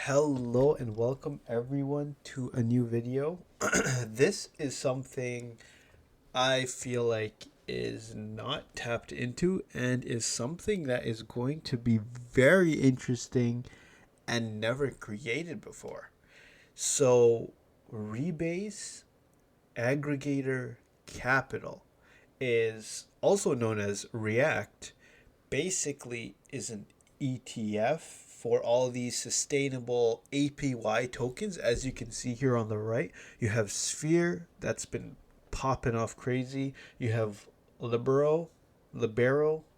Hello and welcome everyone to a new video. This is something I feel like is not tapped into and is something that is going to be very interesting and never created before. So, Rebase Aggregator Capital is also known as React, basically is an ETF for all these sustainable APY tokens. As you can see here on the right, you have Sphere that's been popping off crazy. You have Libero,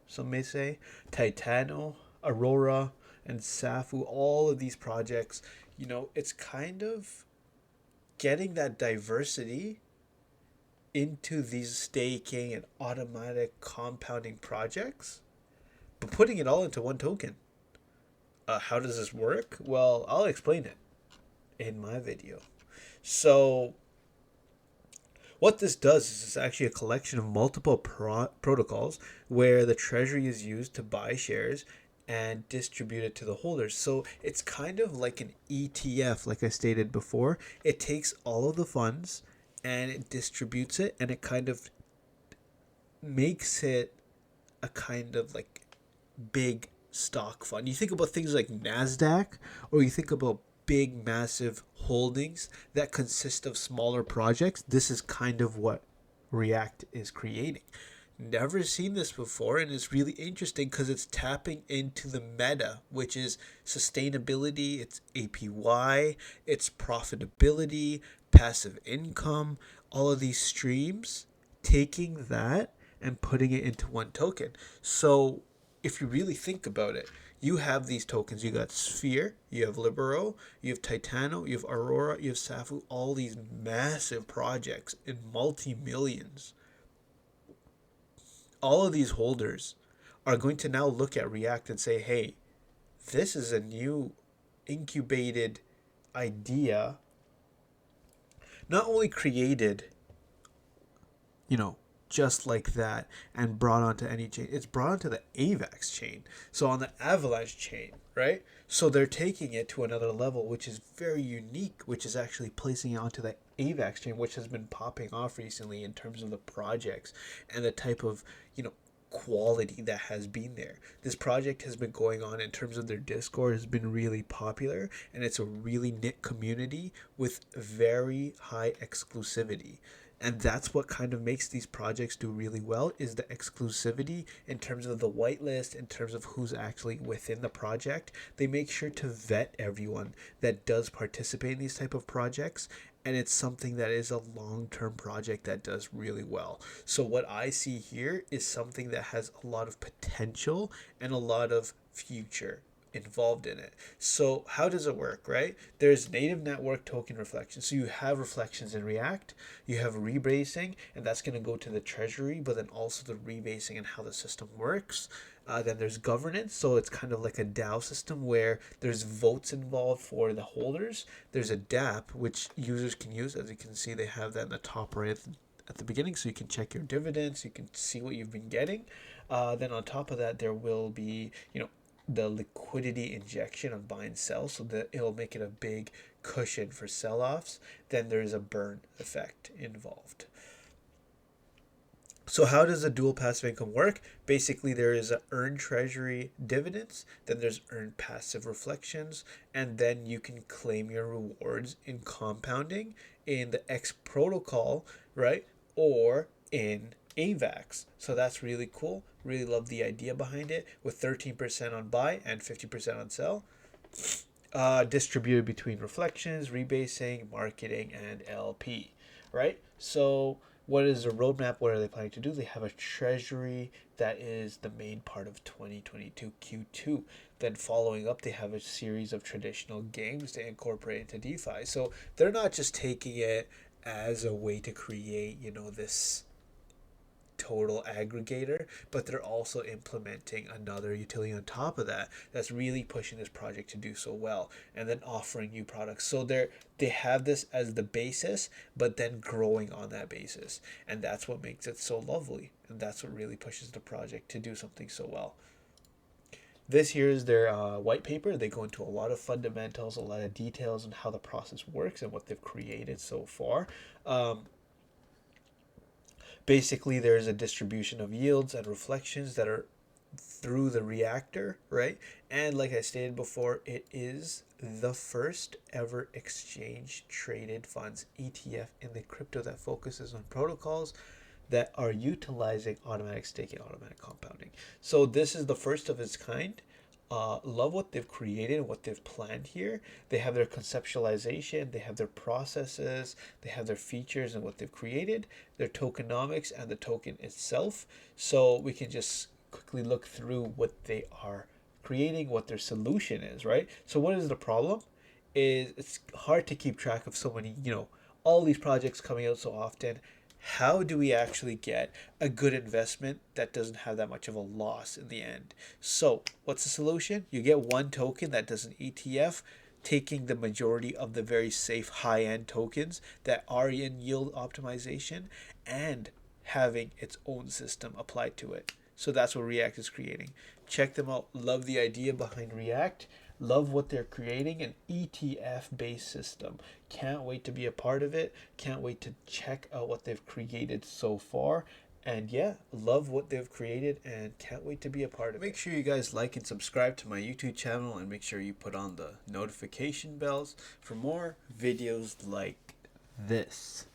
some may say, Titano, Aurora, and Safu. All of these projects, it's kind of getting that diversity into these staking and automatic compounding projects, but putting it all into one token. How does this work? Well, I'll explain it in my video. So, what this does is it's actually a collection of multiple protocols where the treasury is used to buy shares and distribute it to the holders. So, it's kind of like an ETF, like I stated before. It takes all of the funds and it distributes it, and it kind of makes it a kind of like big stock fund. You think about things like NASDAQ, or you think about big, massive holdings that consist of smaller projects. This is kind of what React is creating. Never seen this before, and it's really interesting because it's tapping into the meta, which is sustainability, it's APY, it's profitability, passive income, all of these streams, taking that and putting it into one token. So if you really think about it, you have these tokens. You got Sphere, you have Libero, you have Titano, you have Aurora, you have Safu, all these massive projects in multi millions. All of these holders are going to now look at React and say, hey, this is a new incubated idea, not only created, you know, just like that and brought onto any chain. It's brought onto the AVAX chain. So on the Avalanche chain, right? So they're taking it to another level, which is very unique, which is actually placing it onto the AVAX chain, which has been popping off recently in terms of the projects and the type of, quality that has been there. This project has been going on in terms of their Discord has been really popular, and it's a really knit community with very high exclusivity. And that's what kind of makes these projects do really well is the exclusivity in terms of the whitelist, in terms of who's actually within the project. They make sure to vet everyone that does participate in these type of projects, and it's something that is a long-term project that does really well. So what I see here is something that has a lot of potential and a lot of future involved in it. So how does it work, right? There's native network token reflection. So you have reflections in React, you have rebasing, and that's going to go to the treasury, but then also the rebasing and how the system works. Then there's governance, so it's kind of like a DAO system where there's votes involved for the holders. There's a DApp, which users can use. As you can see, they have that in the top right at the beginning, so you can check your dividends, you can see what you've been getting. Then on top of that, there will be, the liquidity injection of buy and sell, so that it'll make it a big cushion for sell-offs. Then there's a burn effect involved. So how does the dual passive income work? Basically, there is a earned treasury dividends, then there's earned passive reflections, and then you can claim your rewards in compounding in the X protocol, right? Or in AVAX. So that's really cool. Really love the idea behind it with 13% on buy and 50% on sell. Distributed between reflections, rebasing, marketing, and LP, right? So what is the roadmap? What are they planning to do? They have a treasury that is the main part of 2022 Q2. Then following up, they have a series of traditional games to incorporate into DeFi. So they're not just taking it as a way to create, this total aggregator, but they're also implementing another utility on top of that that's really pushing this project to do so well, and then offering new products. So they have this as the basis, but then growing on that basis, and that's what makes it so lovely, and that's what really pushes the project to do something so well. This here is their white paper. They go into a lot of fundamentals, a lot of details on how the process works and what they've created so far. Basically, there's a distribution of yields and reflections that are through the reactor, right? And like I stated before, it is the first ever exchange traded funds ETF in the crypto that focuses on protocols that are utilizing automatic staking, automatic compounding. So this is the first of its kind. Love what they've created and what they've planned here. They have their conceptualization, they have their processes, they have their features and what they've created, their tokenomics and the token itself. So we can just quickly look through what they are creating, what their solution is, right? So what is the problem? Is it's hard to keep track of so many, all these projects coming out so often. How do we actually get a good investment that doesn't have that much of a loss in the end? So what's the solution? You get one token that does an ETF, taking the majority of the very safe high-end tokens that are in yield optimization and having its own system applied to it. So that's what React is creating. Check them out. Love the idea behind React. Love what they're creating, an ETF based system. Can't wait to be a part of it. Can't wait to check out what they've created so far. And yeah, love what they've created and can't wait to be a part of it. Make sure you guys like and subscribe to my YouTube channel and make sure you put on the notification bells for more videos like this.